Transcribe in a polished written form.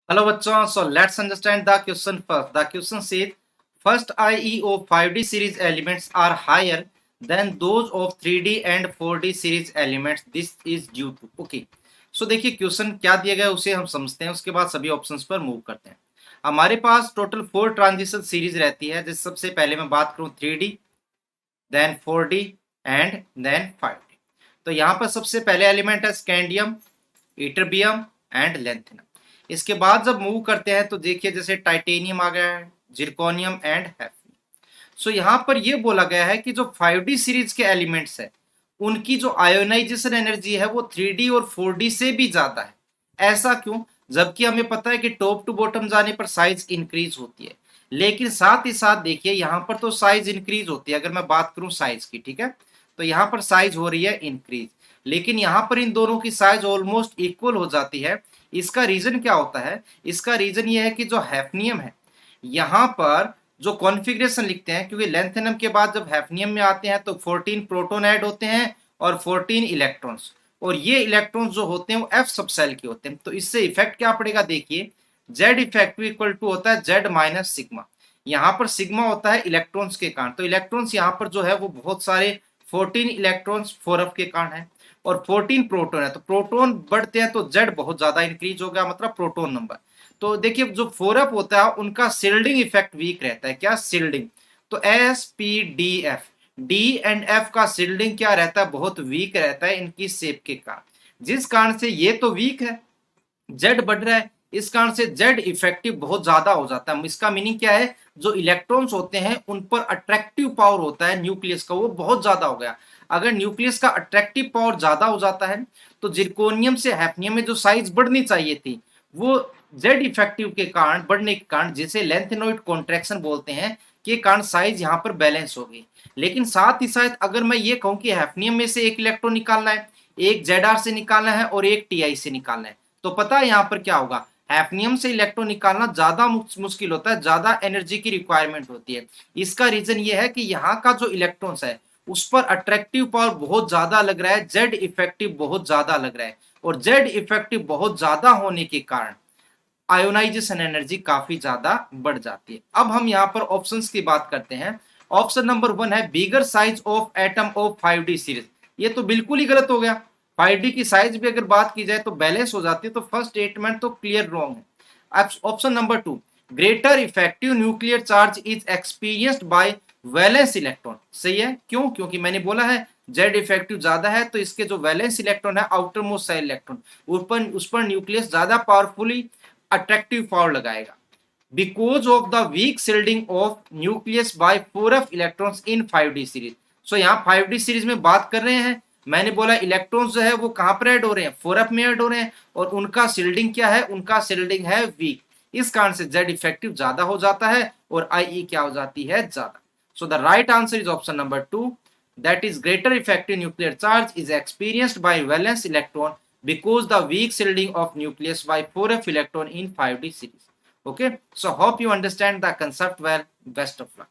Hello bachon, so let's understand the question first. The question says first IE of 5D series elements are higher than those of 3D and 4D series elements. This is due to okay. So देखिए question क्या दिया गया है उसे हम समझते हैं, उसके बाद सभी ऑप्शंस पर मूव करते हैं। हमारे पास टोटल 4 ट्रांजिशन सीरीज रहती है, जैसे सबसे पहले मैं बात करूं 3D, then 4D and then 5D। तो यहाँ पर सबसे पहले एलिमेंट है स्कैंडियम, इटरबियम एंड लेंथिनम। इसके बाद जब मूव करते हैं तो देखिए जैसे टाइटेनियम आ गया है, जिरकोनियम एंड हैफनियम। सो यहाँ पर ये बोला गया है कि जो 5D सीरीज के एलिमेंट्स है उनकी जो आयोनाइजेशन एनर्जी है वो 3D और 4D से भी ज्यादा है। ऐसा क्यों? जबकि हमें पता है कि टॉप टू बॉटम जाने पर साइज इंक्रीज होती है, लेकिन साथ ही साथ देखिए यहाँ पर तो साइज इंक्रीज होती है। अगर मैं बात करूं साइज की, ठीक है, तो यहाँ पर साइज हो रही है इंक्रीज, लेकिन यहाँ पर इन दोनों की साइज ऑलमोस्ट इक्वल हो जाती है। इसका रीजन क्या होता है? इसका रीजन ये है कि जो हैफनियम है यहाँ पर जो कॉन्फ़िगरेशन लिखते हैं, क्योंकि लेंथेनम के बाद जब हैफनियम में आते हैं तो 14 प्रोटॉन ऐड होते हैं और 14 इलेक्ट्रॉन्स, और ये इलेक्ट्रॉन्स जो होते हैं वो एफ सब सेल के होते हैं। तो इससे इफेक्ट क्या पड़ेगा? देखिए जेड इफेक्टिव इक्वल टू होता है जेड माइनस सिग्मा। यहाँ पर सिग्मा होता है इलेक्ट्रॉन्स के कारण, तो इलेक्ट्रॉन्स यहाँ पर जो है वो बहुत सारे 14 इलेक्ट्रॉन्स 4f के कारण है और 14 प्रोटॉन है। तो प्रोटॉन बढ़ते हैं तो जेड बहुत ज्यादा इंक्रीज हो गया, मतलब प्रोटॉन नंबर। तो देखिए जो 4f होता है उनका शिल्डिंग इफेक्ट वीक रहता है। क्या शिल्डिंग? तो SPDF, डी एंड एफ का शिल्डिंग क्या रहता है? बहुत वीक रहता है इनकी शेप के कारण, जिस कारण से ये तो वीक है, जेड बढ़ रहा है, इस कारण से जेड इफेक्टिव बहुत ज्यादा हो जाता है। इसका मीनिंग क्या है? जो इलेक्ट्रॉन्स होते हैं उन पर अट्रैक्टिव पावर होता है न्यूक्लियस का, वो बहुत ज्यादा हो गया। अगर न्यूक्लियस का अट्रैक्टिव पावर ज्यादा हो जाता है तो जिरकोनियम से हैफनियम में जो साइज बढ़नी चाहिए थी वो जेड इफेक्टिव के कारण बढ़ने के कारण, जिसे लेंथेनोइड कॉन्ट्रैक्शन बोलते हैं, के कारण साइज यहाँ पर बैलेंस हो गई। लेकिन साथ ही साथ अगर मैं ये कहूं कि हैफनियम में से एक इलेक्ट्रॉन निकालना है, एक जेड से निकालना है और एक टी से निकालना है, तो पता है यहाँ पर क्या होगा? हैफनियम से इलेक्ट्रॉन निकालना ज्यादा मुश्किल होता है, ज्यादा एनर्जी की रिक्वायरमेंट होती है। इसका रीजन ये है कि यहाँ का जो इलेक्ट्रॉन्स है उस पर अट्रैक्टिव पावर बहुत ज्यादा लग रहा है, जेड इफेक्टिव बहुत ज्यादा लग रहा है, और जेड इफेक्टिव बहुत ज्यादा होने के कारण आयोनाइजेशन एनर्जी काफी ज्यादा बढ़ जाती है। अब हम यहाँ पर ऑप्शंस की बात करते हैं। ऑप्शन नंबर 1 है bigger size of atom of 5D series. ये तो बिल्कुल ही गलत हो गया। 5D की साइज भी अगर बात की जाए तो बैलेंस हो जाती है, तो फर्स्ट स्टेटमेंट तो क्लियर रॉन्ग है। Option number 2, greater effective nuclear charge is experienced bye valence electron. सही है। क्यों? क्योंकि मैंने बोला है जेड इफेक्टिव ज्यादा है, तो इसके जो वैलेंस इलेक्ट्रॉन है, आउटर मोस्ट साइड इलेक्ट्रॉन, उस पर न्यूक्लियस ज्यादा पावरफुली अट्रैक्टिव पावर लगाएगा। Because of the weak shielding of nucleus by 4f electrons in 5D series. So यहाँ 5D सीरीज में बात कर रहे हैं, मैंने बोला इलेक्ट्रॉन्स जो है वो कहां पर ऐड हो रहे हैं? 4f में ऐड हो रहे हैं, और उनका शिल्डिंग क्या है? उनका शिल्डिंग है वीक। इस कारण से जेड इफेक्टिव ज्यादा हो जाता है और IE क्या हो जाती है? ज्यादा। So the right answer is option number 2, that is greater effective nuclear charge is experienced by valence electron because the weak shielding of nucleus by 4f electron in 5D series. Okay, so hope you understand the concept well. Best of luck.